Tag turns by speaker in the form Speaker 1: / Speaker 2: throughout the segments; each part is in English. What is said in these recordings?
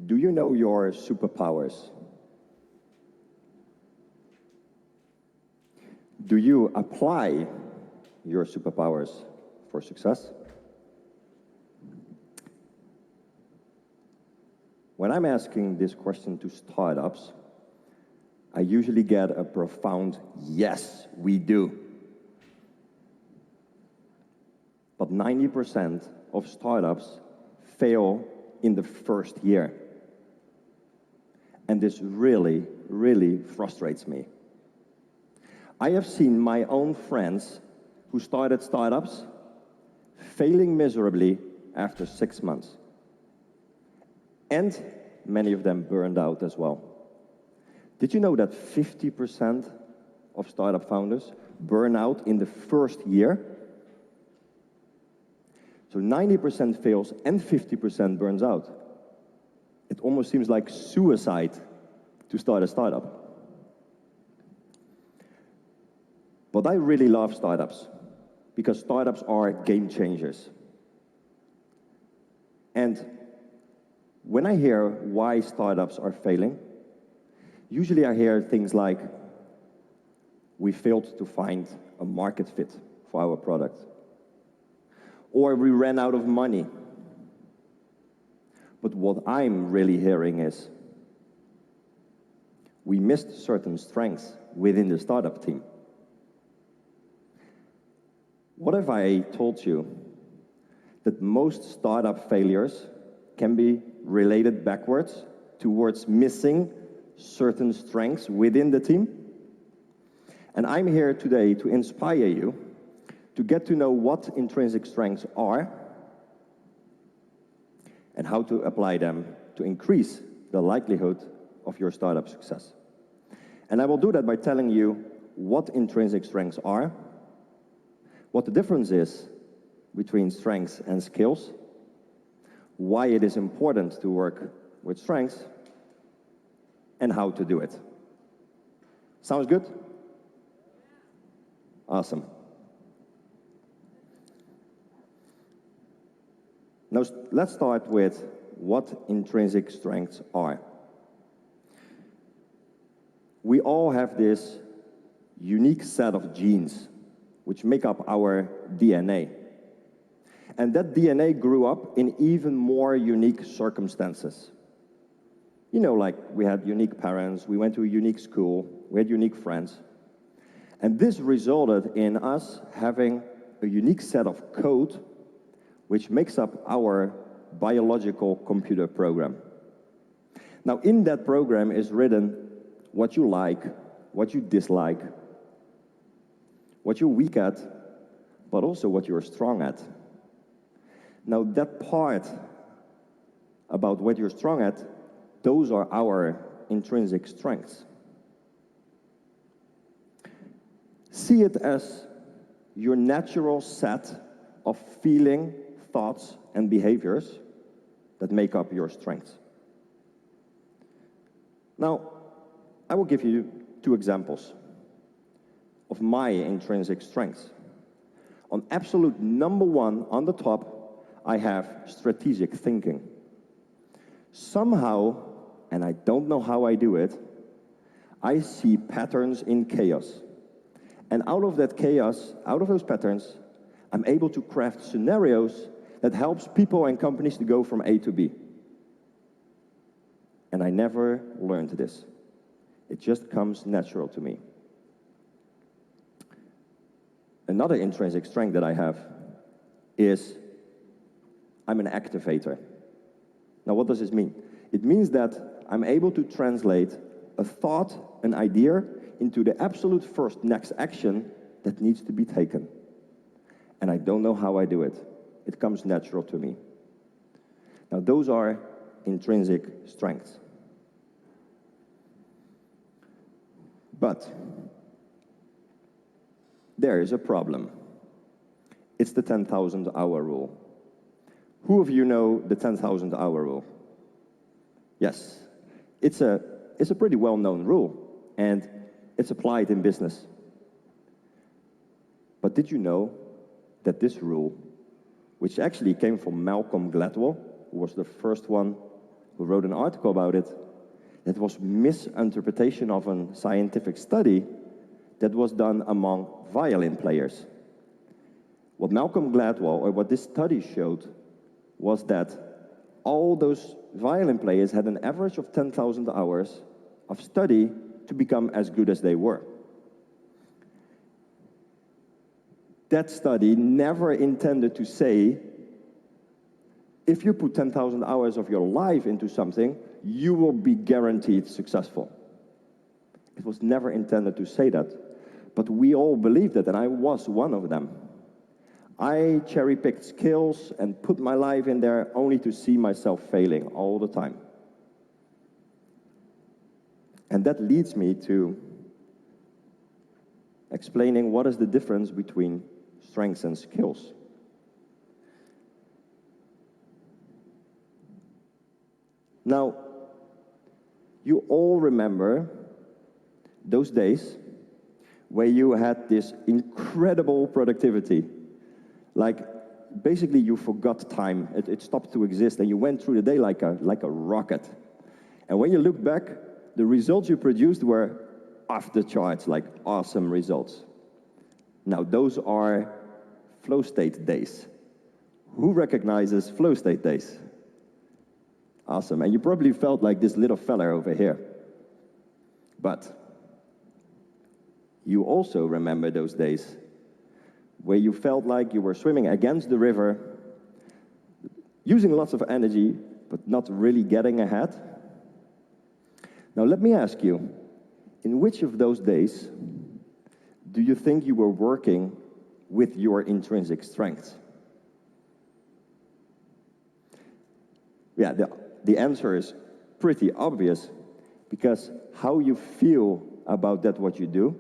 Speaker 1: Do you know your superpowers? Do you apply your superpowers for success? When I'm asking this question to startups, I usually get a profound yes, we do. But 90% of startups fail in the first year. And this really, really frustrates me. I have seen my own friends who started startups failing miserably after 6 months. And many of them burned out as well. Did you know that 50% of startup founders burn out in the first year? So 90% fails and 50% burns out. It almost seems like suicide to start a startup. But I really love startups because startups are game changers. And when I hear why startups are failing, usually I hear things like, we failed to find a market fit for our product. Or we ran out of money. But what I'm really hearing is, we missed certain strengths within the startup team. What if I told you that most startup failures can be related backwards towards missing certain strengths within the team? And I'm here today to inspire you to get to know what intrinsic strengths are and how to apply them to increase the likelihood of your startup success. And I will do that by telling you what intrinsic strengths are, what the difference is between strengths and skills, why it is important to work with strengths, and how to do it. Sounds good? Awesome. Now, let's start with what intrinsic strengths are. We all have this unique set of genes which make up our DNA. And that DNA grew up in even more unique circumstances. You know, like we had unique parents, we went to a unique school, we had unique friends. And this resulted in us having a unique set of code which makes up our biological computer program. Now, in that program is written what you like, what you dislike, what you're weak at, but also what you're strong at. Now, that part about what you're strong at, those are our intrinsic strengths. See it as your natural set of feeling, thoughts, and behaviors that make up your strengths. Now, I will give you 2 examples of my intrinsic strengths. On absolute number 1 on the top, I have strategic thinking. Somehow, and I don't know how I do it, I see patterns in chaos. And out of that chaos, out of those patterns, I'm able to craft scenarios that helps people and companies to go from A to B. And I never learned this. It just comes natural to me. Another intrinsic strength that I have is I'm an activator. Now, what does this mean? It means that I'm able to translate a thought, an idea, into the absolute first next action that needs to be taken. And I don't know how I do it. It comes natural to me. Now, those are intrinsic strengths. But there is a problem. It's the 10,000 hour rule. Who of you know the 10,000 hour rule? Yes, it's a pretty well-known rule, and it's applied in business. But did you know that this rule, which actually came from Malcolm Gladwell, who was the first one who wrote an article about it, that was misinterpretation of a scientific study that was done among violin players. What Malcolm Gladwell, or what this study showed, was that all those violin players had an average of 10,000 hours of study to become as good as they were. That study never intended to say, if you put 10,000 hours of your life into something, you will be guaranteed successful. It was never intended to say that. But we all believed that, and I was one of them. I cherry-picked skills and put my life in there only to see myself failing all the time. And that leads me to explaining what is the difference between strengths and skills. Now, you all remember those days where you had this incredible productivity. Like, basically you forgot time. It stopped to exist, and you went through the day like a rocket. And when you look back, the results you produced were off the charts, like awesome results. Now, those are flow state days. Who recognizes flow state days? Awesome, and you probably felt like this little fella over here. But you also remember those days where you felt like you were swimming against the river, using lots of energy, but not really getting ahead. Now let me ask you, in which of those days do you think you were working with your intrinsic strengths? Yeah, the answer is pretty obvious, because how you feel about that what you do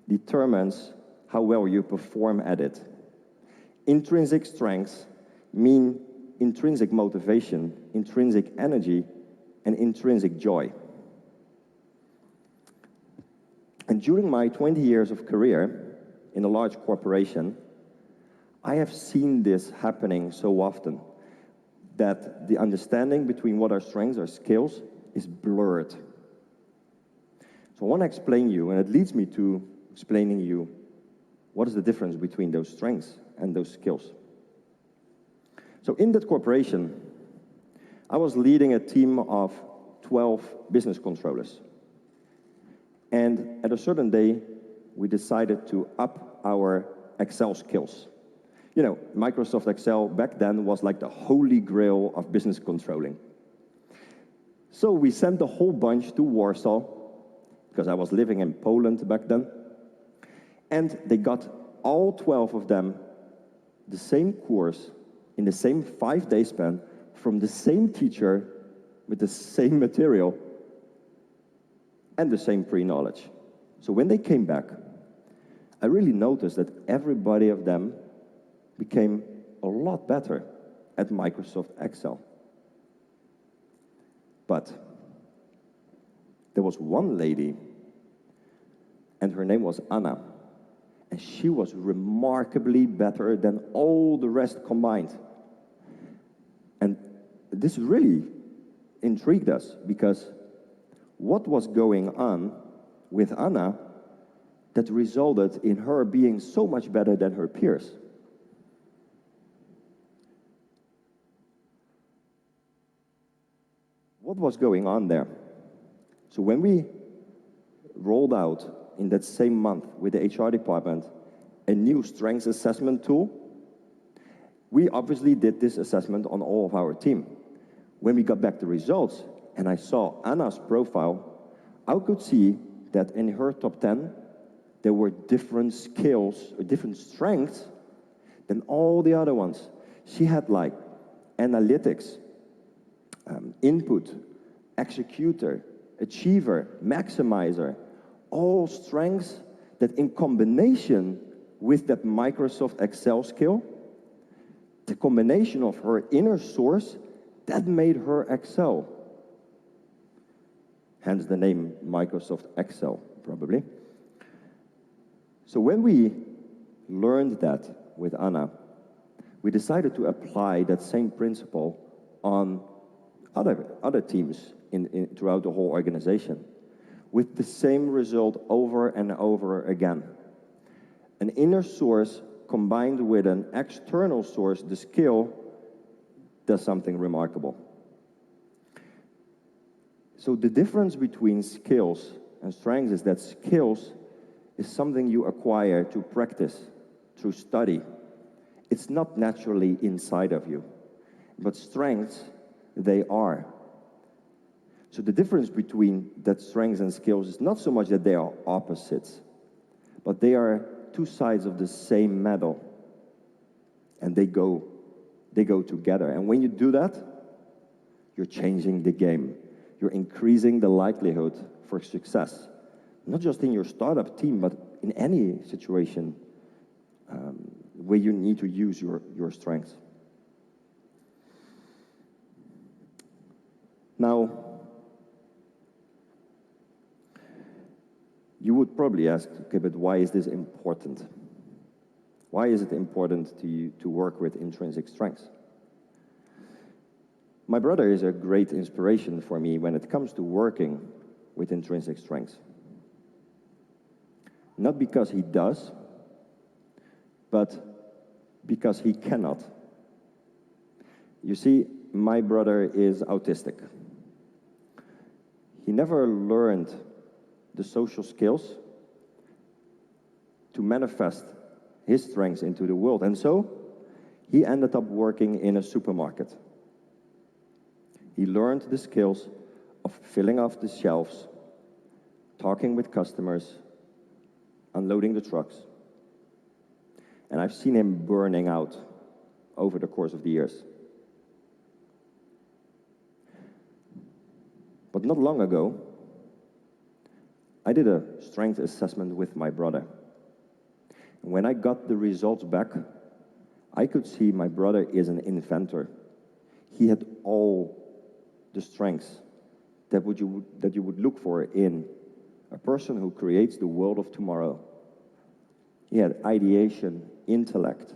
Speaker 1: determines how well you perform at it. Intrinsic strengths mean intrinsic motivation, intrinsic energy, and intrinsic joy. And during my 20 years of career in a large corporation, I have seen this happening so often, that the understanding between what our strengths, our skills, is blurred. So I want to explain you, and it leads me to explaining you what is the difference between those strengths and those skills. So in that corporation, I was leading a team of 12 business controllers. And at a certain day, we decided to up our Excel skills. You know, Microsoft Excel back then was like the holy grail of business controlling. So we sent the whole bunch to Warsaw, because I was living in Poland back then. And they got all 12 of them the same course in the same 5-day span from the same teacher with the same material and the same pre-knowledge. So when they came back, I really noticed that everybody of them became a lot better at Microsoft Excel. But there was one lady, and her name was Anna, and she was remarkably better than all the rest combined. And this really intrigued us, because what was going on with Anna that resulted in her being so much better than her peers? What was going on there? So when we rolled out in that same month with the HR department a new strengths assessment tool, we obviously did this assessment on all of our team. When we got back the results and I saw Anna's profile, I could see that in her top 10, there were different skills, or different strengths than all the other ones. She had like analytics, input, executor, achiever, maximizer, all strengths that in combination with that Microsoft Excel skill, the combination of her inner source, that made her excel. Hence the name Microsoft Excel, probably. So when we learned that with Anna, we decided to apply that same principle on other teams throughout the whole organization with the same result over and over again. An inner source combined with an external source, the skill, does something remarkable. So the difference between skills and strengths is that skills is something you acquire through practice, through study. It's not naturally inside of you. But strengths, they are. So the difference between that strengths and skills is not so much that they are opposites, but they are two sides of the same medal. And they go together. And when you do that, you're changing the game. You're increasing the likelihood for success. Not just in your startup team, but in any situation where you need to use your strengths. Now, you would probably ask, okay, but why is this important? Why is it important to you to work with intrinsic strengths? My brother is a great inspiration for me when it comes to working with intrinsic strengths. Not because he does, but because he cannot. You see, my brother is autistic. He never learned the social skills to manifest his strengths into the world. And so, he ended up working in a supermarket. He learned the skills of filling off the shelves, talking with customers, unloading the trucks. And I've seen him burning out over the course of the years. But not long ago, I did a strength assessment with my brother. And when I got the results back, I could see my brother is an inventor. He had all the strengths that you would look for in a person who creates the world of tomorrow. He had ideation, intellect,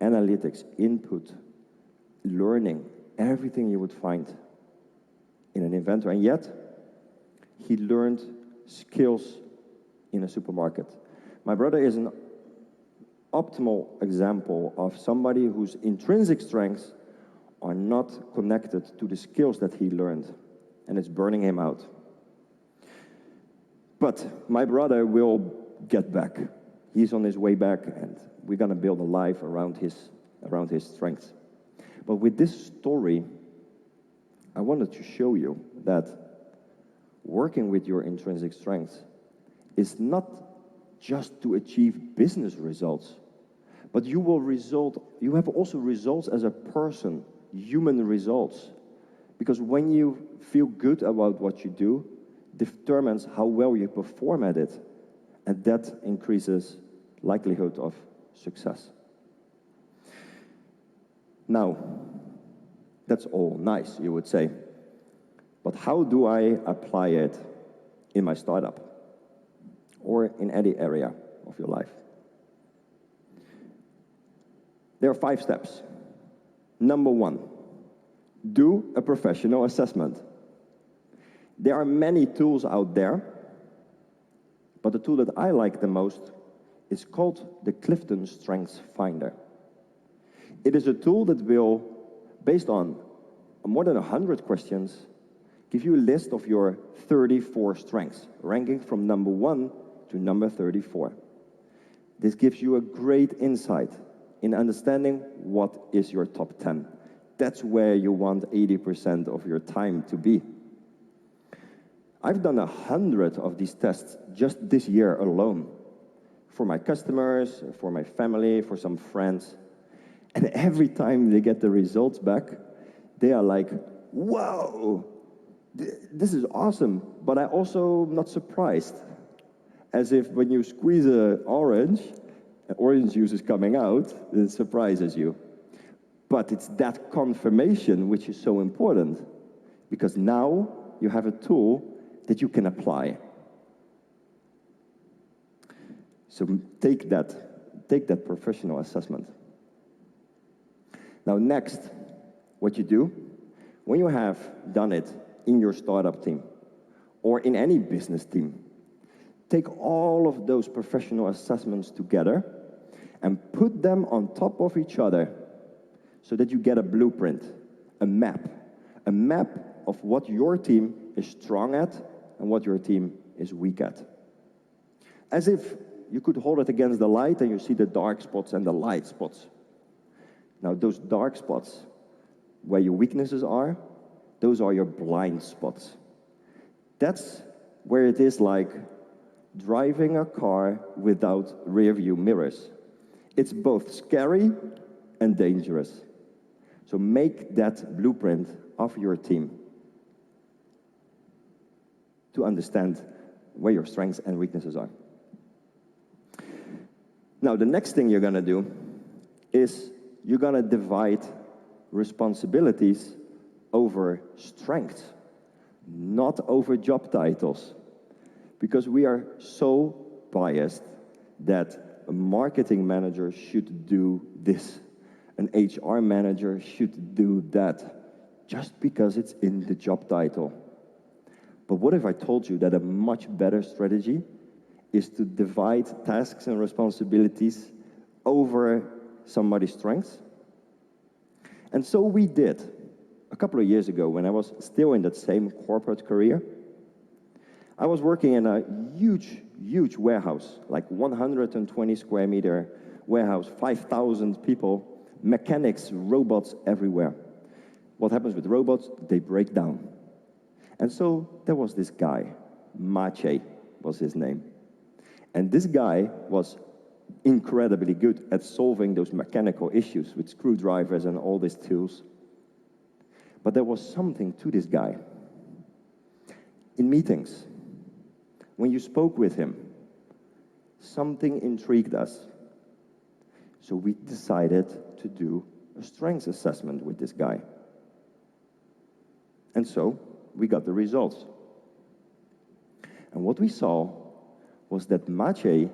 Speaker 1: analytics, input, learning, everything you would find in an inventor. And yet, he learned skills in a supermarket. My brother is an optimal example of somebody whose intrinsic strengths are not connected to the skills that he learned, and it's burning him out. But my brother will get back. He's on his way back, and we're going to build a life around his strengths. But with this story, I wanted to show you that working with your intrinsic strengths is not just to achieve business results, but you have also results as a person, human results. Because when you feel good about what you do, determines how well you perform at it, and that increases likelihood of success. Now, that's all nice, you would say. But how do I apply it in my startup or in any area of your life? There are 5 steps. Number 1, do a professional assessment. There are many tools out there, but the tool that I like the most is called the Clifton Strengths Finder. It is a tool that will, based on more than 100 questions, give you a list of your 34 strengths, ranking from number 1 to number 34. This gives you a great insight in understanding what is your top 10. That's where you want 80% of your time to be. I've done 100 of these tests just this year alone, for my customers, for my family, for some friends. And every time they get the results back, they are like, whoa, this is awesome, but I'm also not surprised. As if when you squeeze an orange juice is coming out, it surprises you. But it's that confirmation which is so important, because now you have a tool that you can apply. So take that professional assessment. Now next, what you do, When you have done it in your startup team or in any business team, take all of those professional assessments together and put them on top of each other so that you get a blueprint, a map of what your team is strong at and what your team is weak at. As if you could hold it against the light and you see the dark spots and the light spots. Now, those dark spots, where your weaknesses are, those are your blind spots. That's where it is like driving a car without rear-view mirrors. It's both scary and dangerous. So make that blueprint of your team to understand where your strengths and weaknesses are. Now, the next thing you're going to do is you're going to divide responsibilities over strengths, not over job titles. Because we are so biased that a marketing manager should do this, an HR manager should do that, just because it's in the job title. But what if I told you that a much better strategy is to divide tasks and responsibilities over somebody's strengths? And so we did. A couple of years ago, when I was still in that same corporate career, I was working in a huge warehouse, like 120 square meter warehouse, 5,000 people, mechanics, robots everywhere. What happens with robots? They break down. And so there was this guy, Maciej was his name. And this guy was incredibly good at solving those mechanical issues with screwdrivers and all these tools. But there was something to this guy. In meetings, when you spoke with him, something intrigued us. So we decided to do a strengths assessment with this guy. And so we got the results. And what we saw was that Maciej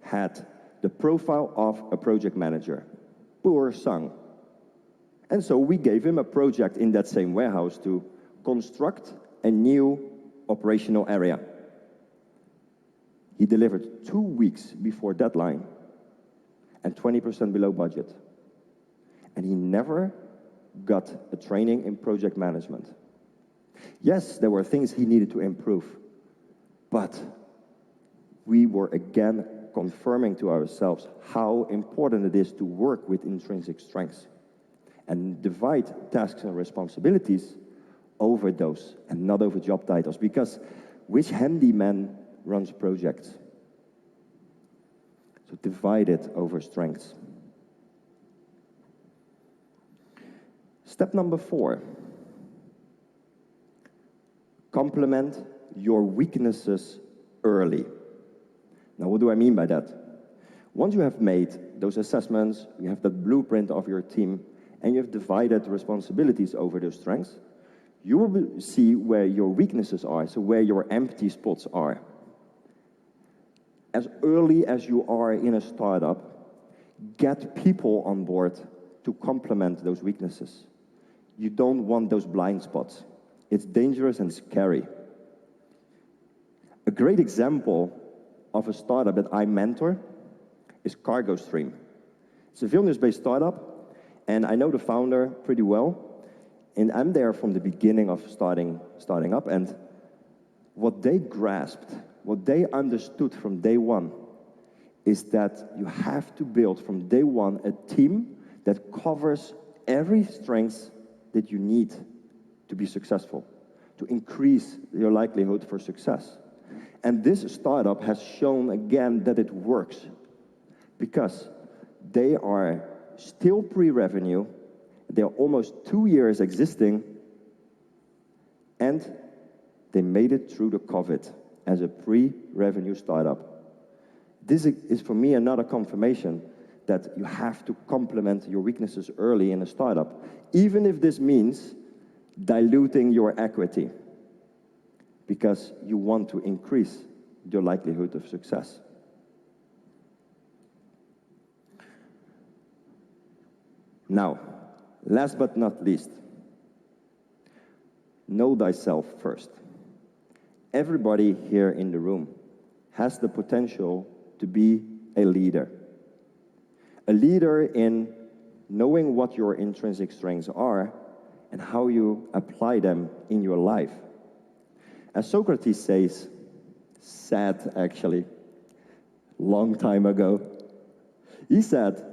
Speaker 1: had the profile of a project manager, poor sang. And so we gave him a project in that same warehouse to construct a new operational area. He delivered 2 weeks before deadline and 20% below budget. And he never got a training in project management. Yes, there were things he needed to improve, but we were again confirming to ourselves how important it is to work with intrinsic strengths and divide tasks and responsibilities over those and not over job titles, because which handyman runs projects? So divide it over strengths. Step number 4. Complement your weaknesses early. Now, what do I mean by that? Once you have made those assessments, you have the blueprint of your team, and you have divided responsibilities over those strengths, you will see where your weaknesses are, so where your empty spots are. As early as you are in a startup, get people on board to complement those weaknesses. You don't want those blind spots. It's dangerous and scary. A great example of a startup that I mentor is CargoStream. It's a Vilnius-based startup, and I know the founder pretty well. And I'm there from the beginning of starting up, and what they grasped, what they understood from day one, is that you have to build from day one a team that covers every strength that you need to be successful, to increase your likelihood for success. And this startup has shown again that it works, because they are still pre-revenue, they're almost 2 years existing, and they made it through the COVID as a pre-revenue startup. This is for me another confirmation that you have to complement your weaknesses early in a startup, even if this means diluting your equity, because you want to increase your likelihood of success. Now, last but not least, Know thyself first. Everybody here in the room has the potential to be a leader. A leader in knowing what your intrinsic strengths are and how you apply them in your life. As Socrates said actually, long time ago, he said,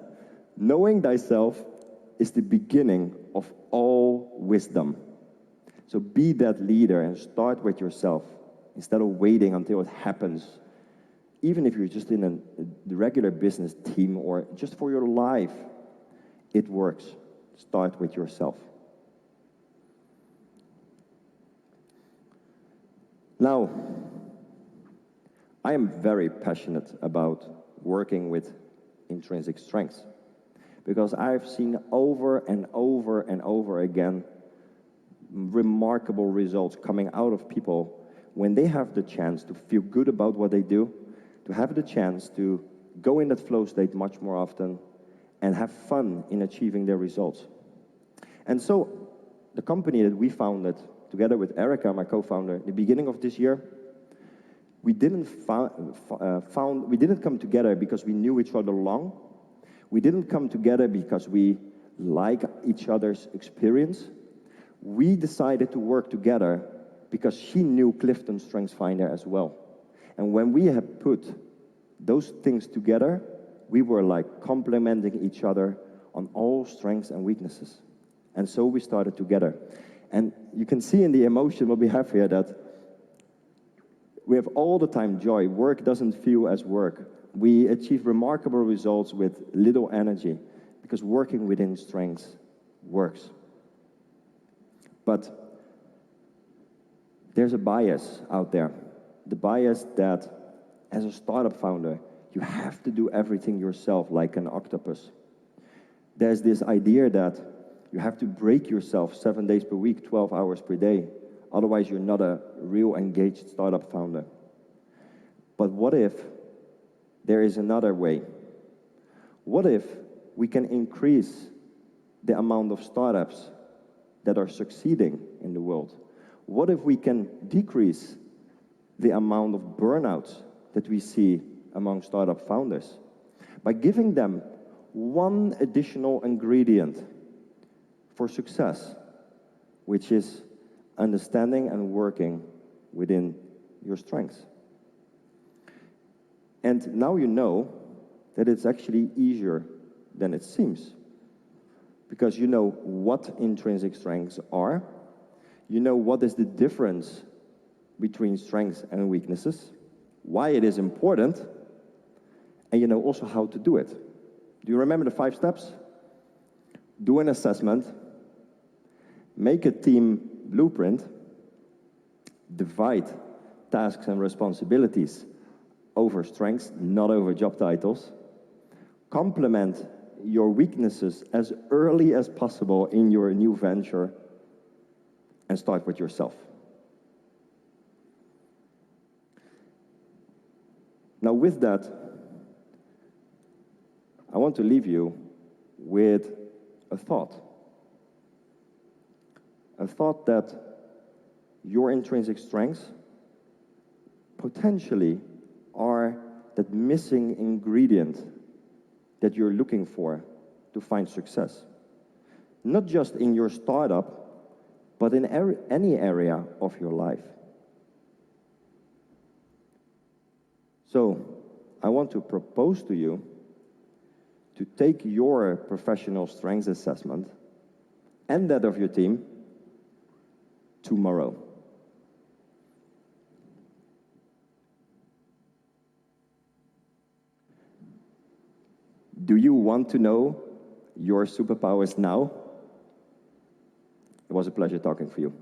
Speaker 1: knowing thyself is the beginning of all wisdom. So be that leader and start with yourself instead of waiting until it happens. Even if you're just in a regular business team or just for your life, it works. Start with yourself. Now, I am very passionate about working with intrinsic strengths because I've seen over and over and over again remarkable results coming out of people when they have the chance to feel good about what they do, to have the chance to go in that flow state much more often and have fun in achieving their results. And so the company that we founded together with Erica, my co-founder, at the beginning of this year, we didn't come together because we knew each other long. We didn't come together because we like each other's experience. We decided to work together because she knew Clifton StrengthsFinder as well. And when we had put those things together, we were like complementing each other on all strengths and weaknesses. And so we started together. And you can see in the emotion what we have here that we have all the time joy. Work doesn't feel as work. We achieve remarkable results with little energy because working within strengths works. But there's a bias out there. The bias that as a startup founder, you have to do everything yourself like an octopus. There's this idea that you have to break yourself 7 days per week, 12 hours per day. Otherwise, you're not a real engaged startup founder. But what if there is another way? What if we can increase the amount of startups that are succeeding in the world? What if we can decrease the amount of burnouts that we see among startup founders by giving them one additional ingredient for success, which is understanding and working within your strengths? And now you know that it's actually easier than it seems, because you know what intrinsic strengths are, you know what is the difference between strengths and weaknesses, why it is important, and you know also how to do it. Do you remember the 5 steps? Do an assessment, make a team blueprint, divide tasks and responsibilities over strengths, not over job titles, complement your weaknesses as early as possible in your new venture, and start with yourself. Now with that, I want to leave you with a thought. A thought that your intrinsic strengths potentially are that missing ingredient that you're looking for to find success. Not just in your startup, but in any area of your life. So, I want to propose to you to take your professional strengths assessment and that of your team tomorrow. Do you want to know your superpowers now? It was a pleasure talking for you.